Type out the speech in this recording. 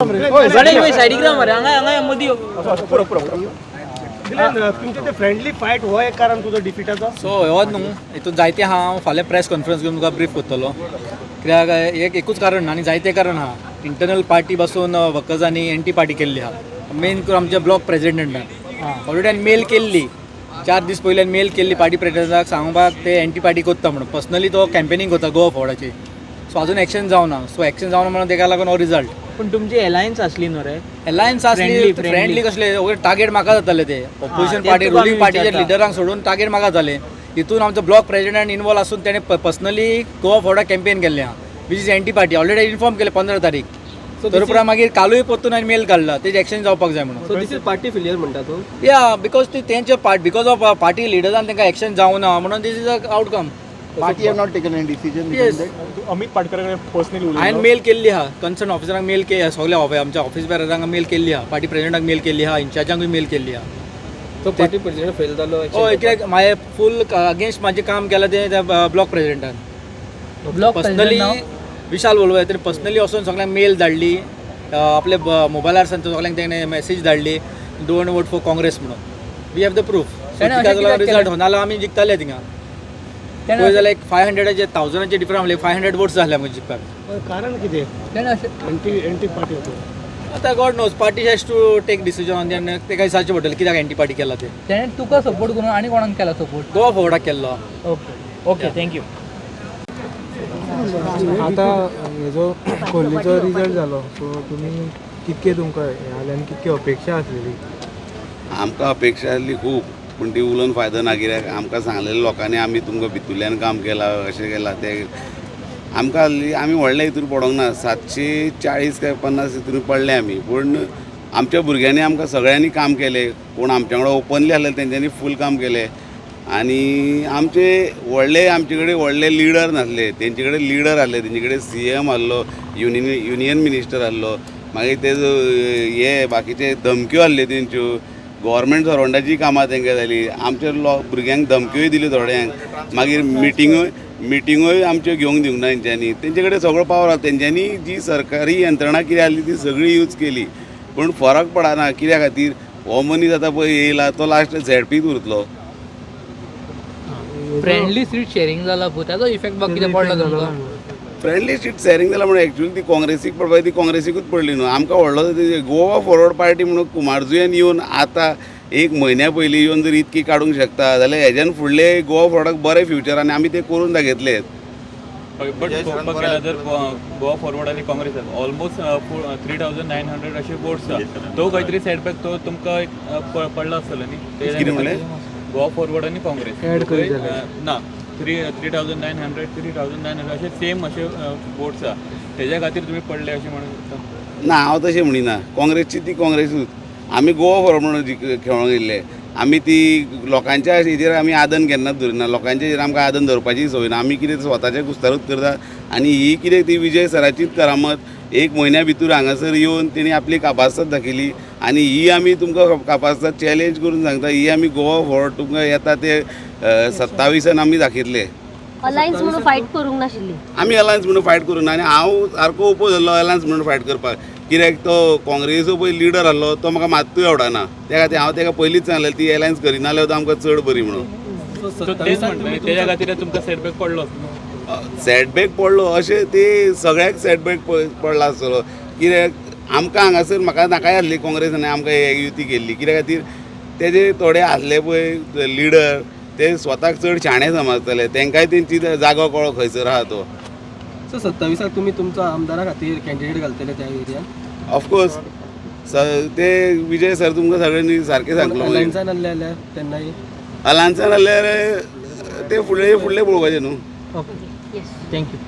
तुमचे ते friendly fight हो एक कारण तुझं डिफिटाचं सो हो न्हू हितून जायते हांव फाल्यां प्रेस कॉन्फरन्स घेवन तुका ब्रीफ करतलो कित्याक एकूच कारण आनी जायते कारण आहा इंटरनल पार्टी पासून वर्कर्सांनी एंटी पार्टी केल्ली आहा मेन करून आमच्या ब्लॉक प्रेसिडेंटान ऑलरेडी मेल केल्ली 4 दीस पयल्यान मेल केल्ली पार्टी प्रेसिडेंटाक सांगपाक ते एंटी पार्टी करता म्हणून पर्सनली तो कॅम्पेनिंग करता गोवा फॉर्डाची सो अजून एक्शन जावना सो एक्शन जावना म्हणून ताका लागून हो रिजल्ट पण तुमची अलायन्स असली न्हू रे अलायन्स असली फ्रेंडली कसले टार्गेट म्हाका जाताले ते ऑपोजिशन पार्टी रुलींग पार्टीच्या लिडरांक सोडून टार्गेट म्हाका जाले हितून आमचो ब्लॉक प्रेसिडेंट इन्वॉल्व आसून तेणें पर्सनली गोवा फॉर्डा कॅम्पेन केल्लें आहा which is anti party already inform केले 15 तारीख तर उपरांत मागीर कालूय परतून हांवें मेल काडला तेजे एक्शन जावपाक जाय म्हणून so this is party failure म्हणटा तूं या बिकॉज ती तेंचे बिकॉज ऑफ पार्टी लिडर्सान तांकां एक्शन जावना म्हणून this is a outcome Party have not taken any decision. Yes. Amit Patkar personally हांवें मेल केल्ली आहा कन्सर्न ऑफिसरांक मेल सगल्या आमच्या ऑफिस बेररांक मेल केल्ली आहा पार्टी प्रेसिडेंटाक मेल केल्ली आहा इन्चार्जांकूय मेल केल्ली आहा तो पार्टी प्रेसिडेंट फेल जालो हय कित्याक हांवें फूल अगेन्स्ट म्हाजें काम केलां तें ब्लॉक प्रेसिडेंटान ब्लॉक पर्सनली विशाल वोल्वे तेणें पर्सनली वचून सगळ्यांक मेल धाडली आपले मोबायलार सगळ्यांक तेणें मेसेज धाडली डोंट वोट फॉर काँग्रेस म्हणून we have the proof result होनालो आमी जिखताले थिंगा पळय जाल्यार एक 500चे 1000चे डिफरंट आसले 500 वोट्स जाले आमकां जिखपाक कारण कितें एंटी पार्टी होतो आतां god knows party has to take decision तेन्ना तेका विचारचें पडटलें कित्याक एंटी पार्टी केला ते तेणें तुका सपोर्ट करून आनी कोणाक केला सपोर्ट गोवा फॉर्डाक केल्लो ओके थँक्यू आता हेजो खोल्लीचो रिजल्ट जालो सो तुमी कितके तुमकां हें जालें आनी कितकी अपेक्षा आसलेली आमकां अपेक्षा आसली खूब पूण ती उलोवन फायदो ना कित्याक आमकां सांगलेल्या लोकांनी आमी तुमकां भितुरल्यान काम केलां अशें केलां तें आमकां आसली आमी व्हडल्या हितूर पडोंक ना 740 काय 50 हितूर पडले आमी पूण आमच्या भुरग्यांनी आमकां सगळ्यांनी काम केलें कोण आमच्या वांगडा ओपनली आहले तेंच्यांनी फूल काम केलें आनी आमचे कडेन व्हडले लिडर नासले तेंचे कडेन लिडर आहले तेंचे कडेन CM आहलो युनियन मिनिस्टर आहलो मागीर तेजो हे बाकीचे धमक्यो आहल्यो तेंच्यो गव्हर्मेंट सर्वंटाची कामां तांकां जाली आमच्या भुरग्यांक धमक्योय दिल्यो थोड्यांक मागीर मिटिंगूय आमच्यो घेवंक दिवंक ना तेंच्यांनी तेंचे कडेन सगळो पावर आसा तेंच्यांनी जी सरकारी यंत्रणा कितें आहली ती सगळी यूज केली पूण फरक पडना कित्या खातीर हो मनीस आतां पळय येयला तो लास्ट झेडपीत उरतलो फ्रेंडली सीट शेअरिंग जाला पळय ताजो इफेक्ट बाकी कितें पडला तुमकां फ्रेंडली सीट शेअरिंग जालां म्हणून एक्चुअली ती काँग्रेसीक पडपाक ती काँग्रेसीकूच पडली न्हू आमकां व्हडलो गोवा फॉरवर्ड पार्टी म्हणून कुमारजुयेन येवन आतां 1 म्हयन्या पयलीं येवन जर इतकी काडूंक शकता जाल्यार हेज्यान फुडले गोवा फॉरवर्डाक बरें फ्युचर आनी आमी ते करून दाखयतले बट पळोवपाक गेल्यार जर गोवा फॉरवर्ड आनी काँग्रेस ऑलमोस्ट 3900 अशे वोट्स आसा तो खंय तरी सेटबॅक तो तुमकां पडलो आसतलो न्ही कितें म्हणलें गोवा फॉरवर्ड आनी काँग्रेस ना 3900 अशे सेम अशे वोट्स आसा तेज्या खातीर तुमी पडले अशें म्हणून ना हांव तशें म्हणिना काँग्रेसची ती काँग्रेसूच आमी गोवा फॉरवर्ड म्हणून खेळोंक येयल्ले आमी ती लोकांच्या हेजेर आमी आदन केन्नाच धरिना लोकांच्या हेजेर आमकां आदन धरपाची संवय ना आमी कितें स्वताचें कुस्तारूच करता आनी ही कितें ती विजय सराचीच करामत 1 म्हयन्या भितर हांगासर येवन तेणी आपली कापासत दाखयली आनी ही आमी तुमकां कापासत चॅलेंज करून सांगता ही आमी गोवा फॉरवर्ड तुमकां येता ते 27 आमी दाखयतले अलायन्स म्हणून फायट करूंक नाशिल्ली आमी अलायन्स म्हणून फायट करूं ना आनी हांव सारको ओपोज जाल्लो अलायन्स म्हणून फायट करपाक कित्याक तो काँग्रेसो पळय लिडर आहलो तो म्हाका मात्तूय आवडना त्या खातीर हांव ताका पयलींच सांगलें ती अलायन्स करिना जाल्यार आमकां चड बरी म्हणून तेच म्हणटा तेज्या खातीर तुमकां सेटबॅक पडलो सेटबॅक पडलो अशें ते सगळ्याक सेटबॅक पडला आसतलो कित्याक आमकां हांगासर म्हाका नाकाय आसली काँग्रेसान आमकां युती केल्ली कित्या खातीर तेजे थोडे आसले पळय लिडर ते स्वताक चड शाणे समजताले तेंकाय तेंची जागो कळो खंयसर आहा तो सो 27 तुमी तुमचो आमदारा खातीर कॅन्डिडेट घालतले त्या एरियान ऑफकोर्स ते विजय सर तुमकां सगळ्यांनी सारकें सांगलो अलायन्सान आहले जाल्यार तेन्नाय अलायन्सान आहल्यार ते फुडले पळोवपाचें न्हू ओके थँक्यू